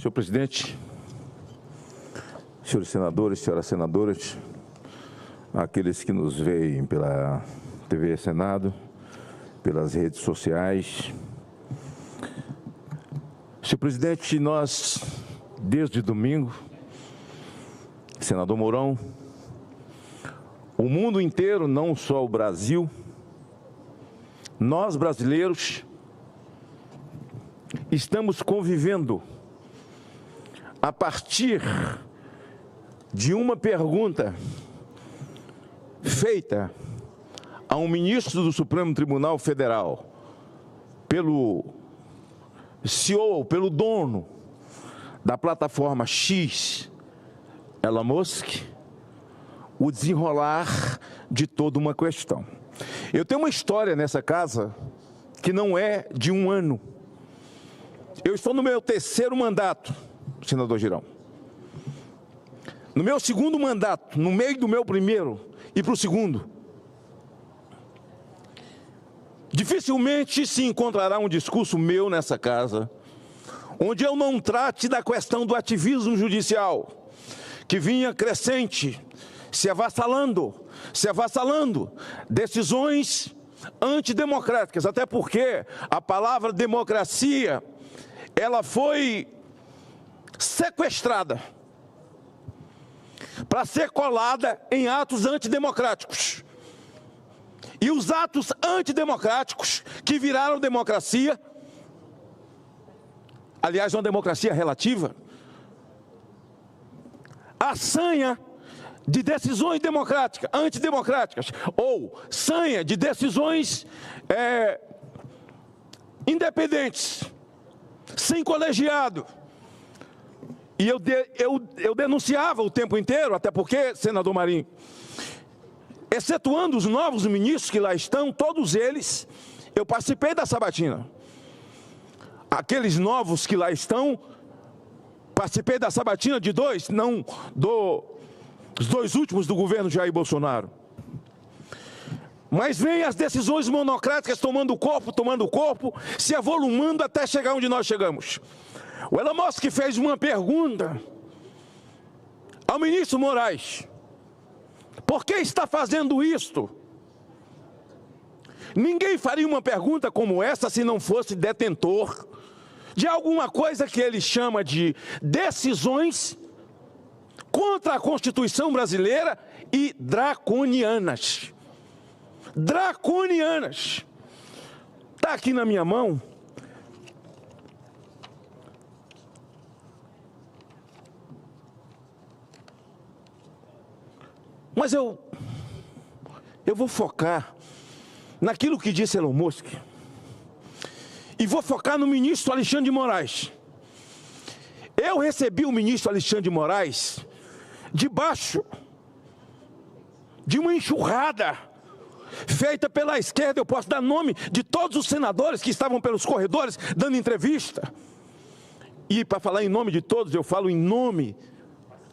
Senhor presidente, senhores senadores, senhoras senadoras, aqueles que nos veem pela TV Senado, pelas redes sociais. Senhor presidente, nós, desde domingo, senador Mourão, o mundo inteiro, não só o Brasil, nós brasileiros, estamos convivendo a partir de uma pergunta feita a um ministro do Supremo Tribunal Federal, pelo CEO, pelo dono da plataforma X, Elon Musk, o desenrolar de toda uma questão. Eu tenho uma história nessa casa que não é de um ano. Eu estou no meu terceiro mandato, senador Girão. No meu segundo mandato, no meio do meu primeiro e para o segundo. Dificilmente se encontrará um discurso meu nessa casa onde eu não trate da questão do ativismo judicial, que vinha crescente, se avassalando, decisões antidemocráticas, até porque a palavra democracia, ela foi sequestrada para ser colada em atos antidemocráticos. E os atos antidemocráticos que viraram democracia, aliás, uma democracia relativa, a sanha de decisões democráticas, antidemocráticas, ou sanha de decisões independentes, sem colegiado. E eu denunciava o tempo inteiro, até porque, senador Marinho, excetuando os novos ministros que lá estão, todos eles, eu participei da sabatina. Aqueles novos que lá estão, participei da sabatina de dois, não dos dois últimos do governo Jair Bolsonaro. Mas vem as decisões monocráticas tomando corpo, se avolumando até chegar onde nós chegamos. O Elon Musk fez uma pergunta ao ministro Moraes. Por que está fazendo isto? Ninguém faria uma pergunta como essa se não fosse detentor de alguma coisa que ele chama de decisões contra a Constituição brasileira e draconianas. Draconianas. Está aqui na minha mão. Mas eu vou focar naquilo que disse Elon Musk e vou focar no ministro Alexandre de Moraes. Eu recebi o ministro Alexandre de Moraes debaixo de uma enxurrada feita pela esquerda. Eu posso dar nome de todos os senadores que estavam pelos corredores dando entrevista. E para falar em nome de todos, eu falo em nome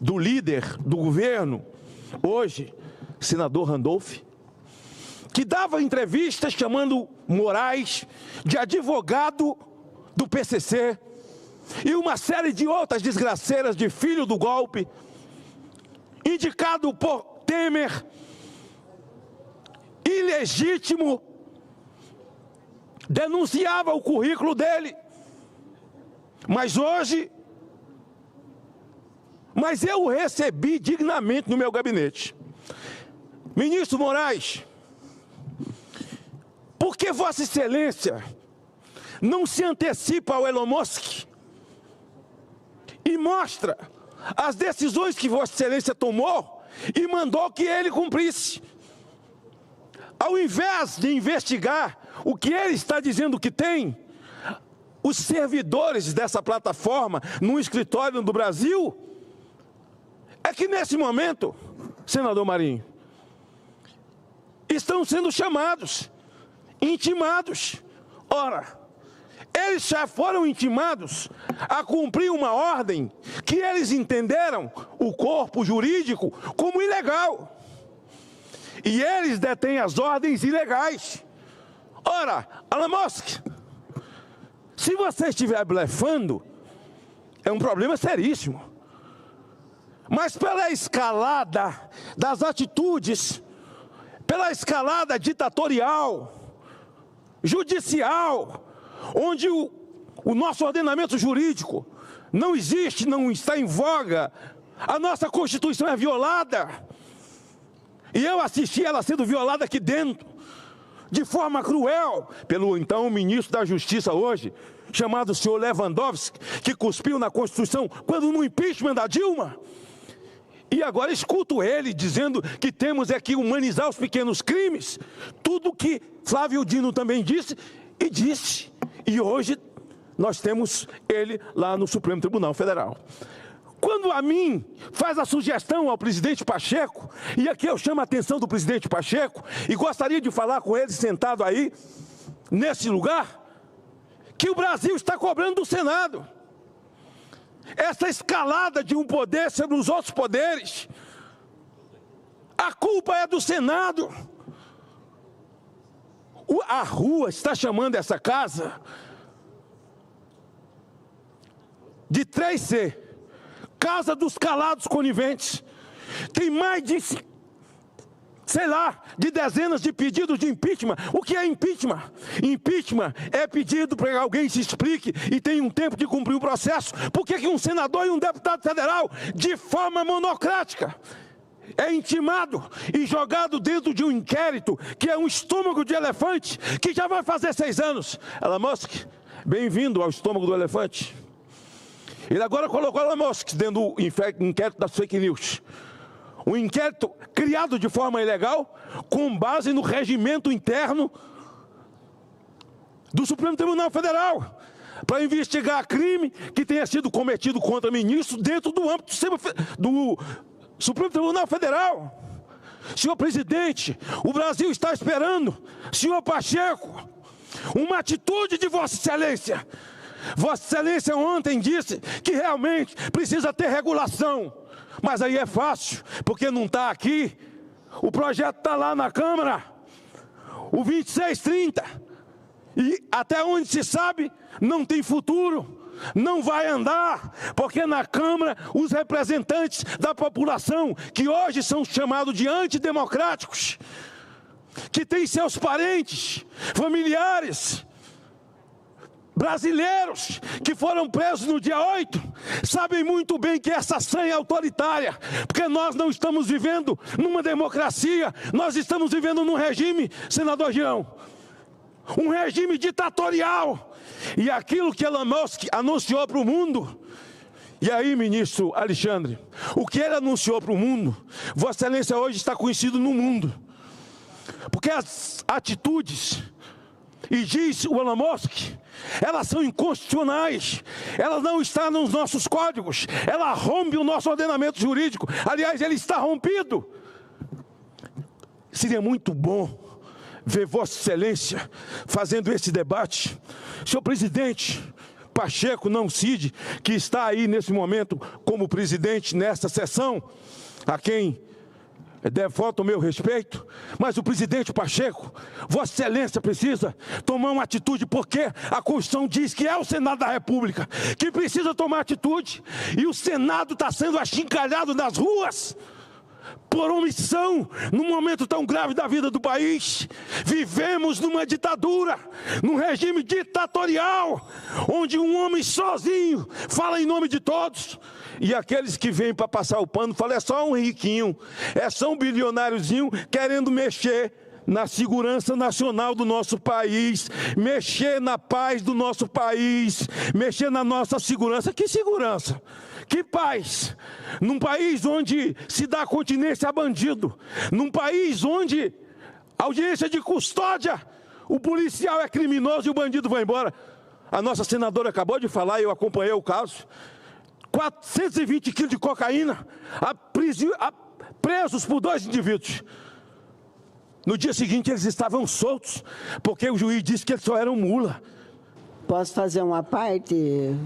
do líder do governo, hoje, senador Randolph, que dava entrevistas chamando Moraes de advogado do PCC e uma série de outras desgraceiras de filho do golpe, indicado por Temer, ilegítimo, denunciava o currículo dele. Mas eu o recebi dignamente no meu gabinete. Ministro Moraes, por que Vossa Excelência não se antecipa ao Elon Musk e mostra as decisões que Vossa Excelência tomou e mandou que ele cumprisse? Ao invés de investigar o que ele está dizendo que tem, os servidores dessa plataforma no escritório do Brasil, é que nesse momento, senador Marinho, estão sendo chamados, intimados. Ora, eles já foram intimados a cumprir uma ordem que eles entenderam o corpo jurídico como ilegal. E eles detêm as ordens ilegais. Ora, Elon Musk, se você estiver blefando, É um problema seríssimo. Mas pela escalada das atitudes, pela escalada ditatorial, judicial, onde o nosso ordenamento jurídico não existe, não está em voga, a nossa Constituição é violada, e eu assisti ela sendo violada aqui dentro, de forma cruel, pelo então ministro da Justiça hoje, chamado senhor Lewandowski, que cuspiu na Constituição quando no impeachment da Dilma. E agora escuto ele dizendo que temos é que humanizar os pequenos crimes, tudo que Flávio Dino também disse, e hoje nós temos ele lá no Supremo Tribunal Federal. Quando a mim faz a sugestão ao presidente Pacheco, e aqui eu chamo a atenção do presidente Pacheco, e gostaria de falar com ele sentado aí, nesse lugar, que o Brasil está cobrando do Senado. Essa escalada de um poder sobre os outros poderes, a culpa é do Senado. A rua está chamando essa casa de 3C, Casa dos Calados Coniventes. Tem mais de, sei lá, de dezenas de pedidos de impeachment. O que é impeachment? Impeachment é pedido para que alguém se explique e tenha um tempo de cumprir o processo. Por que um senador e um deputado federal, de forma monocrática, é intimado e jogado dentro de um inquérito que é um estômago de elefante, que já vai fazer 6 anos. Elon Musk, bem-vindo ao estômago do elefante. Ele agora colocou Elon Musk dentro do inquérito das fake news. Um inquérito criado de forma ilegal, com base no regimento interno do Supremo Tribunal Federal, para investigar crime que tenha sido cometido contra ministros dentro do âmbito do Supremo Tribunal Federal. Senhor presidente, o Brasil está esperando, senhor Pacheco, uma atitude de Vossa Excelência. Vossa Excelência ontem disse que realmente precisa ter regulação. Mas aí é fácil, porque não está aqui. O projeto está lá na Câmara, o 2630. E até onde se sabe, não tem futuro, não vai andar, porque na Câmara os representantes da população, que hoje são chamados de antidemocráticos, que têm seus parentes, familiares, brasileiros que foram presos no dia 8, sabem muito bem que essa sanha é autoritária, porque nós não estamos vivendo numa democracia, nós estamos vivendo num regime, senador Girão, um regime ditatorial. E aquilo que Elon Musk anunciou para o mundo, e aí, ministro Alexandre, o que ele anunciou para o mundo, Vossa Excelência hoje está conhecido no mundo, porque as atitudes, e diz o Elon Musk, elas são inconstitucionais, elas não estão nos nossos códigos, ela rompe o nosso ordenamento jurídico, aliás, ele está rompido. Seria muito bom ver Vossa Excelência fazendo esse debate. Senhor presidente Pacheco, não Cid, que está aí nesse momento como presidente nesta sessão, a quem devoto o meu respeito, mas o presidente Pacheco, Vossa Excelência precisa tomar uma atitude, porque a Constituição diz que é o Senado da República que precisa tomar atitude, e o Senado está sendo achincalhado nas ruas por omissão, num momento tão grave da vida do país. Vivemos numa ditadura, num regime ditatorial, onde um homem sozinho fala em nome de todos, e aqueles que vêm para passar o pano falam, é só um riquinho, é só um bilionáriozinho querendo mexer na segurança nacional do nosso país, mexer na paz do nosso país, mexer na nossa segurança. Que segurança? Que paz? Num país onde se dá continência a bandido, num país onde audiência de custódia, o policial é criminoso e o bandido vai embora. A nossa senadora acabou de falar, eu acompanhei o caso, 420 quilos de cocaína, presos por 2 indivíduos. No dia seguinte eles estavam soltos, porque o juiz disse que eles só eram mula. Posso fazer uma parte,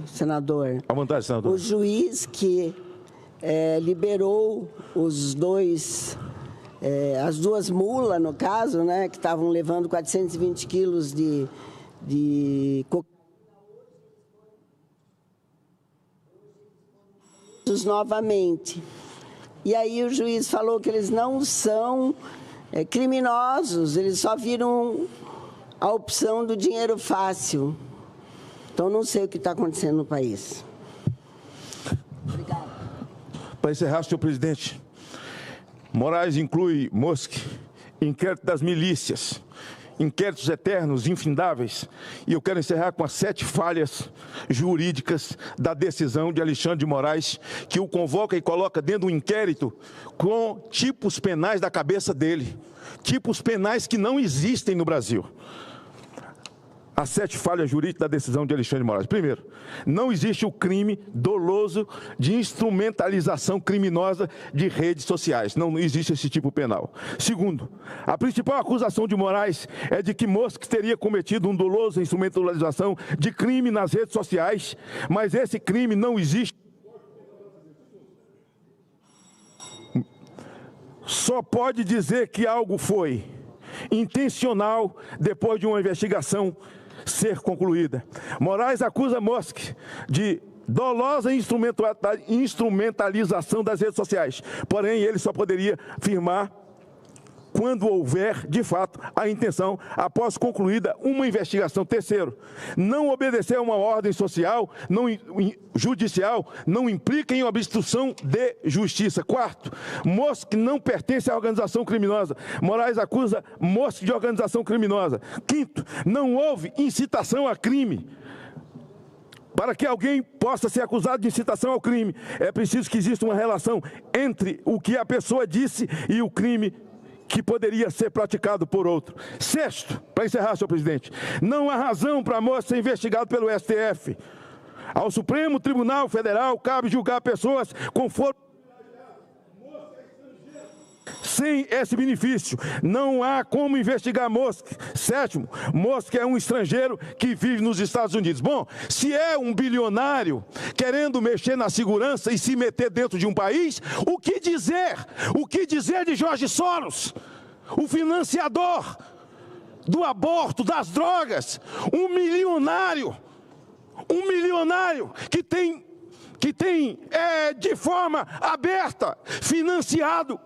senador? À vontade, senador. O juiz que liberou os as 2 mulas, no caso, né, que estavam levando 420 quilos de cocaína. julgados novamente. E aí o juiz falou que eles não são criminosos, eles só viram a opção do dinheiro fácil. Então, não sei o que está acontecendo no país. Obrigada. Para encerrar, senhor presidente, Moraes inclui Mosque, inquérito das milícias, inquéritos eternos, infindáveis, e eu quero encerrar com as 7 falhas jurídicas da decisão de Alexandre de Moraes, que o convoca e coloca dentro do inquérito com tipos penais da cabeça dele, tipos penais que não existem no Brasil. As 7 falhas jurídicas da decisão de Alexandre de Moraes. Primeiro, não existe o crime doloso de instrumentalização criminosa de redes sociais. Não existe esse tipo penal. Segundo, a principal acusação de Moraes é de que Mosque teria cometido um doloso instrumentalização de crime nas redes sociais, mas esse crime não existe. Só pode dizer que algo foi intencional depois de uma investigação ser concluída. Moraes acusa Mosque de dolosa instrumentalização das redes sociais, porém ele só poderia afirmar quando houver, de fato, a intenção após concluída uma investigação. Terceiro, não obedecer a uma ordem judicial não implica em obstrução de justiça. Quarto, Mosque não pertence à organização criminosa. Moraes acusa Mosque de organização criminosa. Quinto, não houve incitação a crime. Para que alguém possa ser acusado de incitação ao crime, é preciso que exista uma relação entre o que a pessoa disse e o crime que poderia ser praticado por outro. Sexto, para encerrar, senhor presidente, não há razão para Mosque ser investigado pelo STF. Ao Supremo Tribunal Federal cabe julgar pessoas conforme sem esse benefício. Não há como investigar Mosque. Sétimo, Mosque é um estrangeiro que vive nos Estados Unidos. Bom, se é um bilionário querendo mexer na segurança e se meter dentro de um país, o que dizer? O que dizer de Jorge Soros, o financiador do aborto, das drogas, um milionário que tem de forma aberta financiado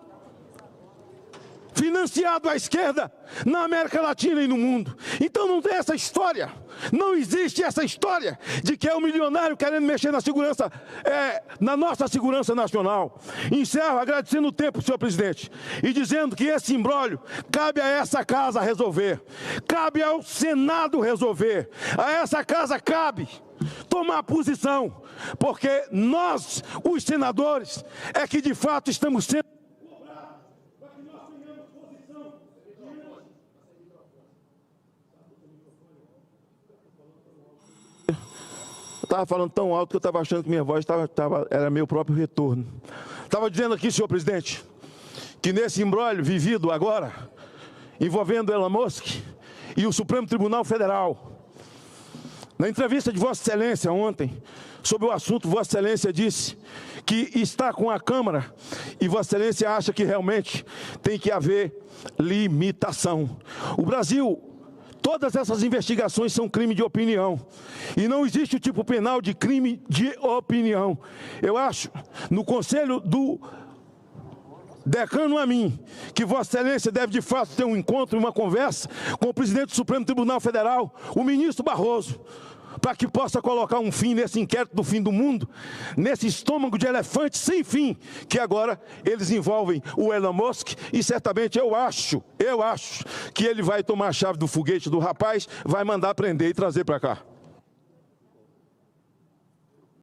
à esquerda na América Latina e no mundo. Então não tem essa história, não existe essa história de que é um milionário querendo mexer na segurança, na nossa segurança nacional. Encerro agradecendo o tempo, senhor presidente, e dizendo que esse imbróglio cabe a essa casa resolver, cabe ao Senado resolver, a essa casa cabe tomar posição, porque nós, os senadores, é que de fato estamos sendo estava falando tão alto que eu estava achando que minha voz era meu próprio retorno. Estava dizendo aqui, senhor presidente, que nesse imbróglio vivido agora, envolvendo Elon Musk e o Supremo Tribunal Federal, na entrevista de Vossa Excelência ontem, sobre o assunto, Vossa Excelência disse que está com a Câmara e Vossa Excelência acha que realmente tem que haver limitação. O Brasil... Todas essas investigações são crime de opinião. E não existe o tipo penal de crime de opinião. Eu acho, no conselho do decano a mim, que Vossa Excelência deve de fato ter um encontro, uma conversa com o presidente do Supremo Tribunal Federal, o ministro Barroso, para que possa colocar um fim nesse inquérito do fim do mundo, nesse estômago de elefante sem fim, que agora eles envolvem o Elon Musk, e certamente eu acho que ele vai tomar a chave do foguete do rapaz, vai mandar prender e trazer para cá.